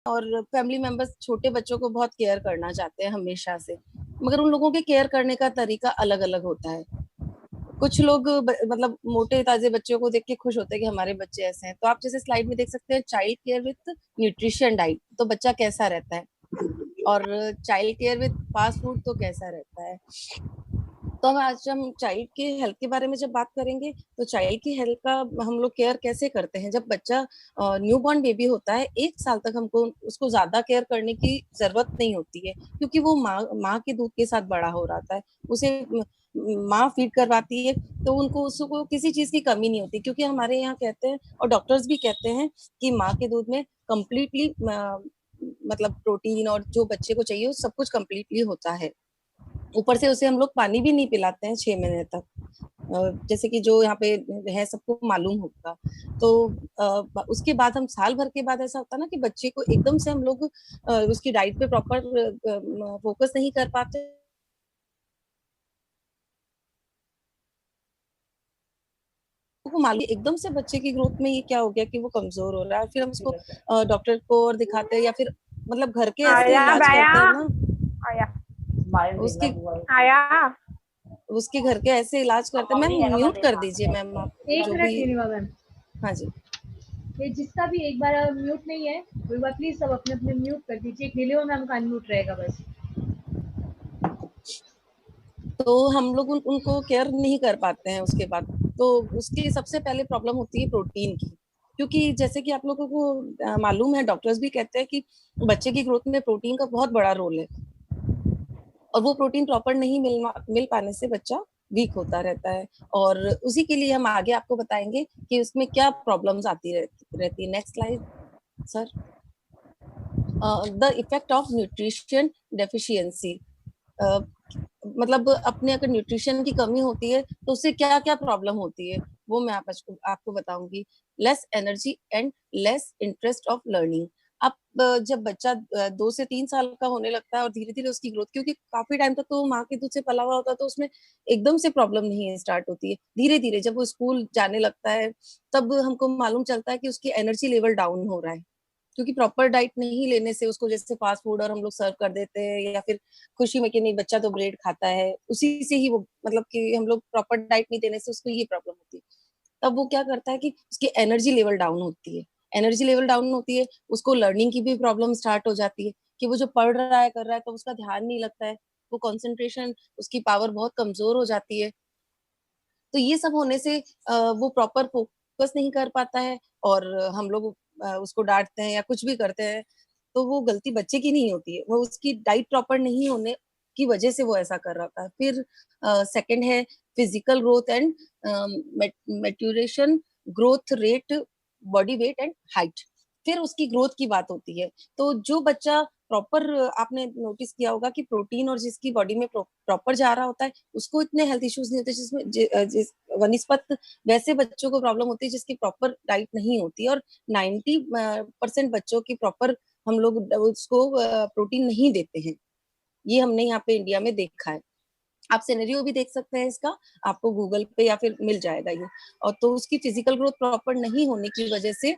और family members छोटे बच्चों को बहुत केयर करना चाहते हैं हमेशा से, मगर उन लोगों के केयर करने का तरीका अलग अलग होता है। कुछ लोग मतलब मोटे ताजे बच्चों को देख के खुश होते हैं कि हमारे बच्चे ऐसे हैं। तो आप जैसे स्लाइड में देख सकते हैं child care with nutrition diet, तो बच्चा कैसा रहता है, और child care with fast food तो कैसा रहता है। तो हम चाइल्ड के हेल्थ के बारे में जब बात करेंगे, तो चाइल्ड की हेल्थ का हम लोग केयर कैसे करते हैं। जब बच्चा न्यू बॉर्न बेबी होता है, 1 साल तक हमको उसको ज्यादा केयर करने की जरूरत नहीं होती है, क्योंकि वो माँ के दूध के साथ बड़ा हो रहा है। उसे माँ फीड करवाती है, तो उनको उसको किसी चीज की कमी नहीं होती, क्योंकि हमारे यहाँ कहते हैं और डॉक्टर्स भी कहते हैं कि माँ के दूध में कम्प्लीटली मतलब प्रोटीन और जो बच्चे को चाहिए वो सब कुछ कम्प्लीटली होता है। ऊपर से उसे हम लोग पानी भी नहीं पिलाते हैं 6 महीने तक, जैसे कि जो यहाँ पे है सबको मालूम होगा। तो उसके बाद हम साल भर के बाद ऐसा होता है ना कि बच्चे को एकदम से हम लोग उसकी डाइट पे प्रॉपर फोकस नहीं कर पाते। को मालूम एकदम से बच्चे की ग्रोथ में ये क्या हो गया कि वो कमजोर हो रहा है, फिर हम उसको डॉक्टर को और दिखाते हैं, या फिर मतलब घर के ऐसे आया इलाज बाया करते हैं ना, आया उसके आया। उसके घर के ऐसे इलाज करते हैं। मैम म्यूट कर दीजिए मैम आप, एक जो मिनट भी। नीलिमा मैम, हाँ जी। ये जिसका भी एक बार म्यूट नहीं है वो एक बार प्लीज सब अपने अपने म्यूट कर दीजिए। नीलिमा मैम का अनम्यूट रहेगा बस। तो हम लोग उनको केयर नहीं कर पाते हैं उसके बाद। तो उसकी सबसे पहले प्रॉब्लम होती है प्रोटीन की, क्योंकि जैसे कि आप लोगों को मालूम है, डॉक्टर्स भी कहते हैं कि बच्चे की ग्रोथ में प्रोटीन का बहुत बड़ा रोल है, और वो प्रोटीन प्रॉपर नहीं मिल पाने से बच्चा वीक होता रहता है। और उसी के लिए हम आगे आपको बताएंगे कि उसमें क्या प्रॉब्लम्स आती रहती है। Next slide sir. The effect of nutrition deficiency, मतलब अपने अगर न्यूट्रिशन की कमी होती है तो उससे क्या क्या प्रॉब्लम होती है, वो मैं आपको बताऊंगी। Less energy and less interest of learning. अब जब बच्चा 2 से 3 साल का होने लगता है और धीरे धीरे उसकी ग्रोथ, क्योंकि काफी टाइम तक तो माँ के दूध से पला हुआ होता है, तो उसमें एकदम से प्रॉब्लम नहीं स्टार्ट होती है। धीरे धीरे जब वो स्कूल जाने लगता है, तब हमको मालूम चलता है कि उसकी एनर्जी लेवल डाउन हो रहा है, क्योंकि प्रॉपर डाइट नहीं लेने से उसको जैसे फास्ट फूड और हम लोग सर्व कर देते हैं, या फिर खुशी में कि नहीं बच्चा तो ब्रेड खाता है, उसी से ही वो मतलब कि हम लोग प्रॉपर डाइट नहीं देने से उसको ये प्रॉब्लम होती है। तब वो क्या करता है कि उसकी एनर्जी लेवल डाउन होती है। एनर्जी लेवल डाउन होती है, उसको लर्निंग की भी प्रॉब्लम स्टार्ट हो जाती है, कि वो जो पढ़ रहा है कर रहा है तो उसका ध्यान नहीं लगता है, वो कंसंट्रेशन उसकी पावर बहुत कमजोर हो जाती है। तो ये सब होने से वो प्रॉपर फोकस नहीं कर पाता है, और हम लोग उसको डांटते हैं या कुछ भी करते हैं, तो वो गलती बच्चे की नहीं होती है, वो उसकी डाइट प्रॉपर नहीं होने की वजह से वो ऐसा कर रहा था। फिर सेकंड है physical growth and maturation, growth rate, body weight and height. फिर उसकी ग्रोथ की बात होती है। तो जो बच्चा प्रॉपर, आपने नोटिस किया होगा कि प्रोटीन और जिसकी बॉडी में प्रॉपर जा रहा होता है, उसको इतने हेल्थ इश्यूज नहीं होते, जिस वनिस्पत वैसे बच्चों को प्रॉब्लम होती है जिसकी प्रॉपर डाइट नहीं होती। और 90% बच्चों की प्रॉपर हम लोग उसको प्रोटीन नहीं देते हैं। ये हमने यहाँ पे इंडिया में देखा है। आप सिनेरियो भी देख सकते हैं इसका, आपको गूगल पे या फिर मिल जाएगा ये। और तो उसकी फिजिकल ग्रोथ प्रॉपर नहीं होने की वजह से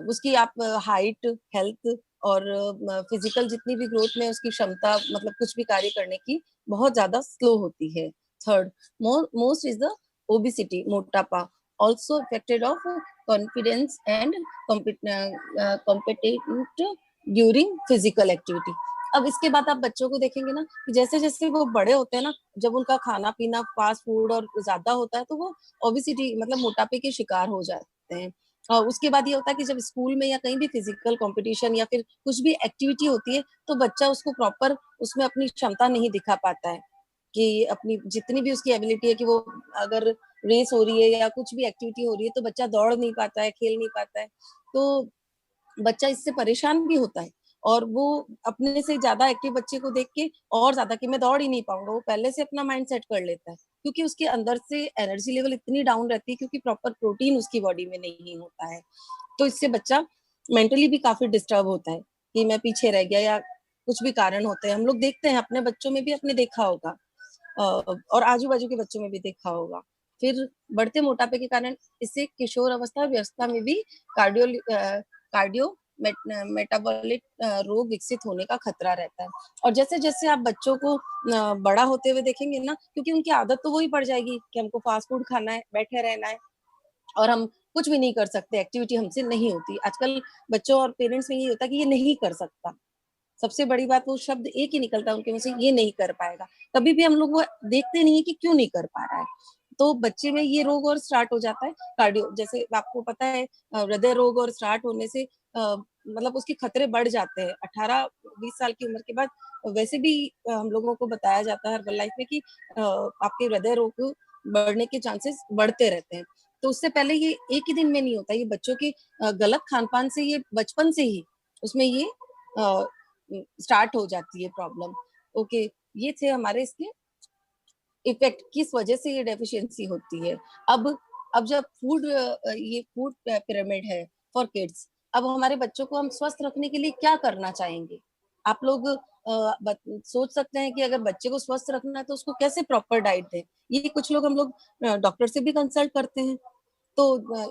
उसकी आप हाइट, हेल्थ और फिजिकल जितनी भी ग्रोथ में उसकी क्षमता, मतलब कुछ भी कार्य करने की बहुत ज्यादा स्लो होती है। Third most is the obesity, मोटापा, also affected of confidence and competent during physical activity. अब इसके बाद आप बच्चों को देखेंगे ना कि जैसे जैसे वो बड़े होते हैं ना, जब उनका खाना पीना फास्ट फूड और ज्यादा होता है, तो वो ओबिसिटी मतलब मोटापे के शिकार हो जाते हैं। उसके बाद ये होता है कि जब स्कूल में या कहीं भी फिजिकल कंपटीशन या फिर कुछ भी एक्टिविटी होती है, तो बच्चा उसको प्रॉपर उसमें अपनी क्षमता नहीं दिखा पाता है, कि अपनी जितनी भी उसकी एबिलिटी है, कि वो अगर रेस हो रही है या कुछ भी एक्टिविटी हो रही है, तो बच्चा दौड़ नहीं पाता है, खेल नहीं पाता है। तो बच्चा इससे परेशान भी होता है, और वो अपने से ज्यादा एक्टिव बच्चे को देख के और ज्यादा कि मैं दौड़ ही नहीं पाऊंगा, वो पहले से अपना माइंड सेट कर लेता है, क्योंकि उसके अंदर से एनर्जी लेवल इतनी डाउन रहती है, क्योंकि प्रॉपर प्रोटीन उसकी बॉडी में नहीं होता है। तो इससे बच्चा मेंटली भी काफी डिस्टर्ब होता है, कि मैं पीछे रह गया, या कुछ भी कारण होते हैं। हम लोग देखते हैं अपने बच्चों में भी, अपने देखा होगा और आजू बाजू के बच्चों में भी देखा होगा। फिर बढ़ते मोटापे के कारण इससे किशोर अवस्था व्यवस्था में भी कार्डियो मेटाबॉलिक रोग विकसित होने का खतरा रहता है। और जैसे जैसे आप बच्चों को बड़ा होते हुए देखेंगे ना, क्योंकि उनकी आदत तो वही पड़ जाएगी कि हमको फास्ट फूड खाना है, बैठे रहना है, और हम कुछ भी नहीं कर सकते, एक्टिविटी हमसे नहीं होती। आजकल बच्चों और पेरेंट्स में ये होता है कि ये नहीं कर सकता। सबसे बड़ी बात, वो शब्द एक ही निकलता है उनके मुंह से, ये नहीं कर पाएगा। कभी भी हम लोग वो देखते नहीं है कि क्यों नहीं कर पा रहा है। तो बच्चे में ये रोग और स्टार्ट हो जाता है। कार्डियो, जैसे आपको पता है, हृदय रोग और स्टार्ट होने से मतलब उसके खतरे बढ़ जाते हैं 18-20 साल की उम्र के बाद। वैसे भी हम लोगों को बताया जाता है हर्बल लाइफ में कि आपके हृदय रोग बढ़ने के चांसेस बढ़ते रहते हैं। तो उससे पहले ये एक ही दिन में नहीं होता, ये बच्चों के गलत खान-पान से, ये बचपन से ही उसमें ये स्टार्ट हो जाती है प्रॉब्लम। ओके, ये थे हमारे इसके इफेक्ट, किस वजह से ये डेफिशिएंसी होती है। अब जब ये फूड पिरामिड है फॉर किड्स, अब हमारे बच्चों को हम स्वस्थ रखने के लिए क्या करना चाहेंगे? आप लोग सोच सकते हैं कि अगर बच्चे को स्वस्थ रखना है तो उसको कैसे प्रॉपर डाइट दें। ये कुछ लोग, हम लोग डॉक्टर से भी कंसल्ट करते हैं। तो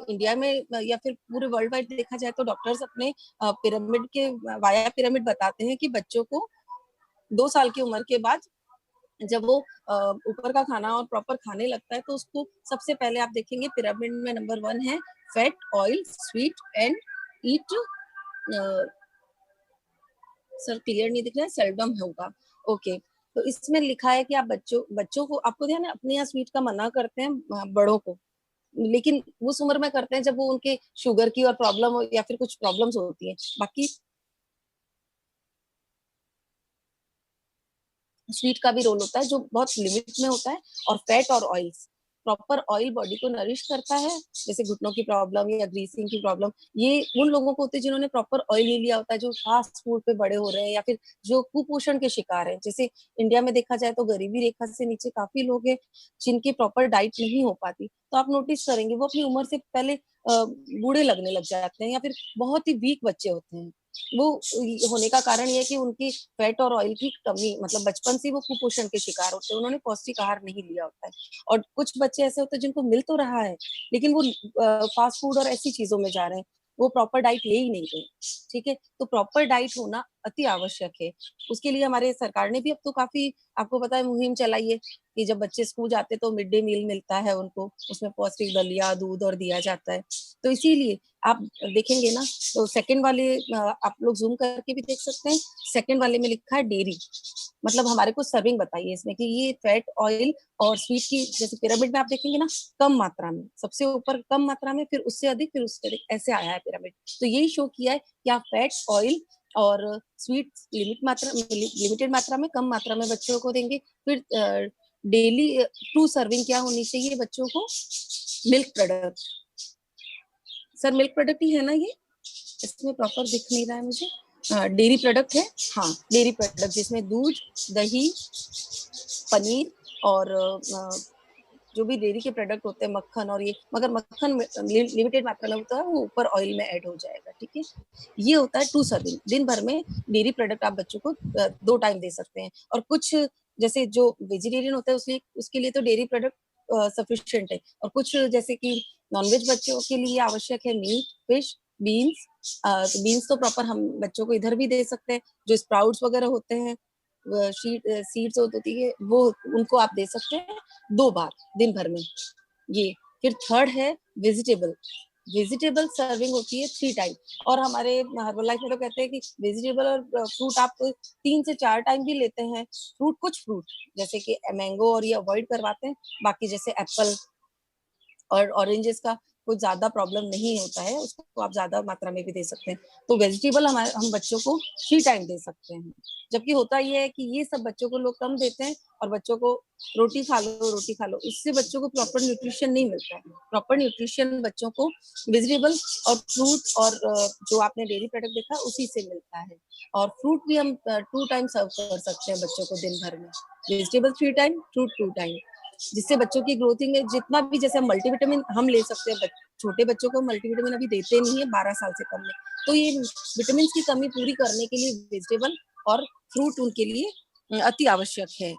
इंडिया में या फिर पूरे वर्ल्ड वाइड देखा जाए तो डॉक्टर्स अपने पिरामिड के वाया पिरामिड बताते हैं कि बच्चों को 2 साल की उम्र के बाद जब वो ऊपर का खाना और प्रॉपर खाने लगता है, तो उसको सबसे पहले आप देखेंगे पिरामिड में नंबर 1 है fat, oil, sweet and eat. Sir clear नहीं दिख रहा है, सेल्डम होगा। ओके, तो इसमें लिखा है कि आप बच्चों को, आपको ध्यान है, अपने यहाँ स्वीट का मना करते हैं बड़ों को, लेकिन उस उम्र में करते हैं जब वो उनके शुगर की और प्रॉब्लम हो या फिर कुछ प्रॉब्लम्स होती हैं। बाकी स्वीट का भी रोल होता है जो बहुत लिमिट में होता है, और फैट और ऑयल्स, प्रॉपर ऑयल बॉडी को नरिश करता है। जैसे घुटनों की प्रॉब्लम या ग्रीसिंग की प्रॉब्लम, ये उन लोगों को होती है जिन्होंने प्रॉपर ऑयल नहीं लिया होता है, जो फास्ट फूड पे बड़े हो रहे हैं या फिर जो कुपोषण के शिकार हैं। जैसे इंडिया में देखा जाए तो गरीबी रेखा से नीचे काफी लोग हैं जिनकी प्रॉपर डाइट नहीं हो पाती। तो आप नोटिस करेंगे वो अपनी उम्र से पहले बूढ़े लगने लग जाते हैं या फिर बहुत ही वीक बच्चे होते हैं। वो होने का कारण ये है कि उनकी फैट और ऑयल की कमी, मतलब बचपन से वो कुपोषण के शिकार होते हैं, उन्होंने पौष्टिक आहार नहीं लिया होता है। और कुछ बच्चे ऐसे होते हैं जिनको मिल तो रहा है, लेकिन वो फास्ट फूड और ऐसी चीजों में जा रहे हैं, वो प्रॉपर डाइट ले ही नहीं रहे। ठीक है, तो प्रॉपर डाइट होना अति आवश्यक है। उसके लिए हमारे सरकार ने भी अब तो काफी, आपको पता है, मुहिम चलाई है कि जब बच्चे स्कूल जाते तो मिड डे मील मिलता है उनको, उसमें पौष्टिक दलिया, दूध और दिया जाता है। तो इसीलिए आप देखेंगे ना, तो सेकंड वाले आप लोग जूम करके भी देख सकते हैं, सेकंड वाले में लिखा है डेयरी। मतलब हमारे को सर्विंग बताइए इसमें कि ये फैट, ऑयल और स्वीट की, जैसे पिरामिड में आप देखेंगे ना, कम मात्रा में, सबसे ऊपर कम मात्रा में, फिर उससे अधिक, फिर उससे अधिक, ऐसे आया है पिरामिड। तो यही शो किया है कि आप फैट, ऑयल और स्वीट लिमिटेड मात्रा में, कम मात्रा में बच्चों को देंगे। फिर डेली 2 सर्विंग क्या होनी चाहिए बच्चों को? Milk product. Sir milk product ही है ना ये? इसमें प्रॉपर दिख नहीं रहा है मुझे। डेयरी प्रोडक्ट है, हाँ डेयरी प्रोडक्ट, जिसमें दूध, दही, पनीर और जो भी डेयरी के प्रोडक्ट होते हैं, मक्खन और ये, मगर मक्खन लिमिटेड मात्रा में होता है, वो ऊपर ऑयल में ऐड हो जाएगा। ठीक है, ये होता है 2 सर्विंग। दिन भर में डेयरी प्रोडक्ट आप बच्चों को 2 टाइम दे सकते हैं। और कुछ जैसे जो वेजिटेरियन होता है उसके लिए तो डेयरी प्रोडक्ट सफिशिएंट है, और कुछ जैसे कि नॉनवेज बच्चों के लिए आवश्यक है मीट, फिश, बीन्स। तो बीन्स तो प्रॉपर हम बच्चों को इधर भी दे सकते हैं, जो स्प्राउट्स वगैरह होते हैं, सीड्स होती है, वो उनको आप दे सकते हैं 2 बार दिन भर में। ये फिर थर्ड है वेजिटेबल। वेजिटेबल सर्विंग होती है 3 टाइम, और हमारे हर्बल लाइफ में तो कहते हैं कि वेजिटेबल और फ्रूट आप 3 से 4 टाइम भी लेते हैं। फ्रूट, कुछ फ्रूट जैसे कि मैंगो और ये अवॉइड करवाते हैं, बाकी जैसे एप्पल और ऑरेंजेस का कुछ ज्यादा प्रॉब्लम नहीं होता है, उसको आप ज्यादा मात्रा में भी दे सकते हैं। तो वेजिटेबल हम बच्चों को 3 टाइम दे सकते हैं। जबकि होता ये है कि ये सब बच्चों को लोग कम देते हैं, और बच्चों को रोटी खा लो, रोटी खा लो, उससे बच्चों को प्रॉपर न्यूट्रिशन नहीं मिलता है। प्रॉपर न्यूट्रिशन बच्चों को वेजिटेबल और फ्रूट और जो आपने डेयरी प्रोडक्ट देखा उसी से मिलता है। और फ्रूट भी हम 2 टाइम सर्व कर सकते हैं बच्चों को दिन भर में। वेजिटेबल 3 टाइम, फ्रूट 2 टाइम, जिससे बच्चों की ग्रोथिंग में जितना भी, जैसे मल्टीविटामिन हम ले सकते हैं, छोटे बच्चों को मल्टीविटामिन अभी देते नहीं है 12 साल से कम में, तो ये विटामिन की कमी पूरी करने के लिए वेजिटेबल और फ्रूट उनके लिए अति आवश्यक है।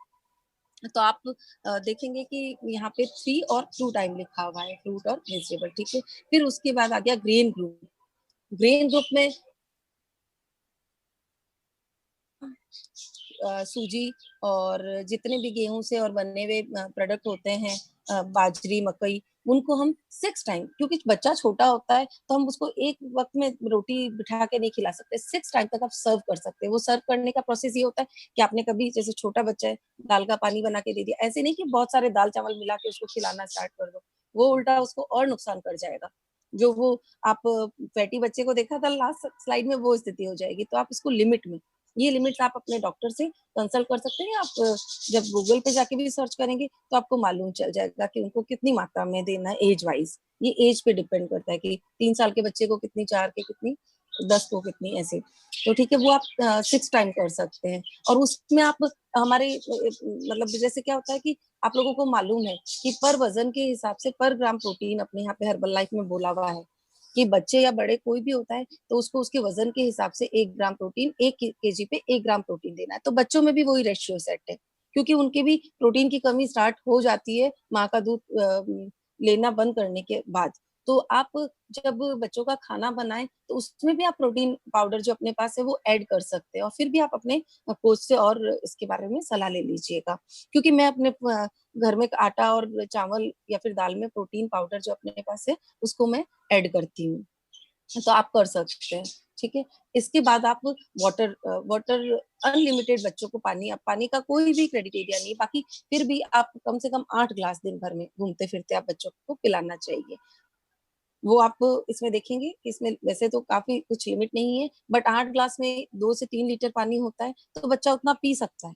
तो आप देखेंगे कि यहाँ पे 3 और 2 टाइम लिखा हुआ है, फ्रूट और वेजिटेबल। ठीक है, फिर उसके बाद आ गया ग्रेन ग्रुप। ग्रेन ग्रुप में सूजी और जितने भी गेहूं से और बने हुए प्रोडक्ट होते हैं, बाजरी, मकई, उनको हम 6 टाइम, क्योंकि बच्चा छोटा होता है तो हम उसको एक वक्त में रोटी बिठा के नहीं खिला सकते, 6 टाइम तक आप सर्व कर सकते हैं। वो सर्व करने का प्रोसेस ये होता है कि आपने कभी, जैसे छोटा बच्चा है, दाल का पानी बना के दे दिया, ऐसे नहीं कि बहुत सारे दाल चावल मिला के उसको खिलाना स्टार्ट कर दो, वो उल्टा उसको और नुकसान कर जाएगा। जो वो आप फैटी बच्चे को देखा था लास्ट स्लाइड में, वो स्थिति हो जाएगी। तो आप इसको लिमिट में, ये लिमिट्स आप अपने डॉक्टर से कंसल्ट कर सकते हैं। आप जब गूगल पे जाके भी सर्च करेंगे तो आपको मालूम चल जाएगा कि उनको कितनी मात्रा में देना है एज वाइज। ये एज पे डिपेंड करता है कि 3 साल के बच्चे को कितनी, 4 के कितनी, 10 को कितनी, ऐसे। तो ठीक है, वो आप 6 टाइम कर सकते हैं। और उसमें आप हमारे मतलब जैसे क्या होता है कि आप लोगों को मालूम है कि पर वजन के हिसाब से पर ग्राम प्रोटीन अपने यहाँ पे हर्बल लाइफ में बोला हुआ है कि बच्चे या बड़े कोई भी होता है तो उसको उसके वजन के हिसाब से 1 ग्राम प्रोटीन, 1 केजी पे 1 ग्राम प्रोटीन देना है। तो बच्चों में भी वही रेशियो सेट है, क्योंकि उनके भी प्रोटीन की कमी स्टार्ट हो जाती है माँ का दूध लेना बंद करने के बाद। तो आप जब बच्चों का खाना बनाएं तो उसमें भी आप प्रोटीन पाउडर जो अपने पास है वो ऐड कर सकते हैं, और फिर भी आप अपने कोच से और इसके बारे में सलाह ले लीजिएगा। क्योंकि मैं अपने घर में आटा और चावल या फिर दाल में प्रोटीन पाउडर जो अपने पास है उसको मैं ऐड करती हूँ। तो आप कर सकते हैं, ठीक है। इसके बाद आप वाटर वाटर अनलिमिटेड बच्चों को पानी, अब पानी का कोई भी क्राइटेरिया नहीं, बाकी फिर भी आप कम से कम 8 ग्लास दिन भर में घूमते फिरते आप बच्चों को पिलाना चाहिए। वो आप इसमें देखेंगे कि इसमें वैसे तो काफी कुछ लिमिट नहीं है, बट 8 ग्लास में 2 से 3 लीटर पानी होता है, तो बच्चा उतना पी सकता है,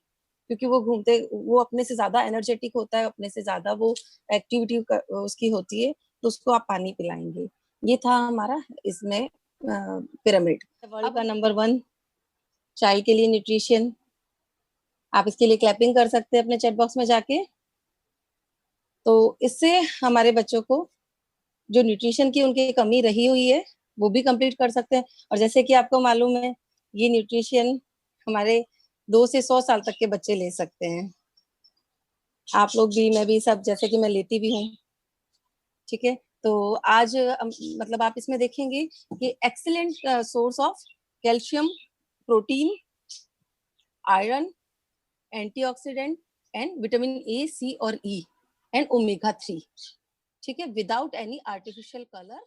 क्योंकि वो अपने से ज्यादा एनर्जेटिक होता है, अपने से ज्यादा वो एक्टिविटी उसकी होती है, तो उसको आप पानी पिलाएंगे। ये था हमारा इसमें पिरामिड। वर्ल्ड का नंबर 1 चाय के लिए न्यूट्रिशन। आप इसके लिए क्लैपिंग कर सकते हैं अपने चैट बॉक्स में जाके। तो इससे हमारे बच्चों को जो न्यूट्रिशन की उनकी कमी रही हुई है वो भी कंप्लीट कर सकते हैं। और जैसे कि आपको मालूम है, ये न्यूट्रिशन हमारे 2 से 100 साल तक के बच्चे ले सकते हैं। आप लोग भी, मैं भी, सब, जैसे कि मैं लेती भी हूँ, ठीक है। तो आज मतलब आप इसमें देखेंगे कि excellent source of calcium, protein, iron, antioxidant and vitamin A, C और ई एंड ओमेगा 3, ठीक है, विदाउट एनी आर्टिफिशियल कलर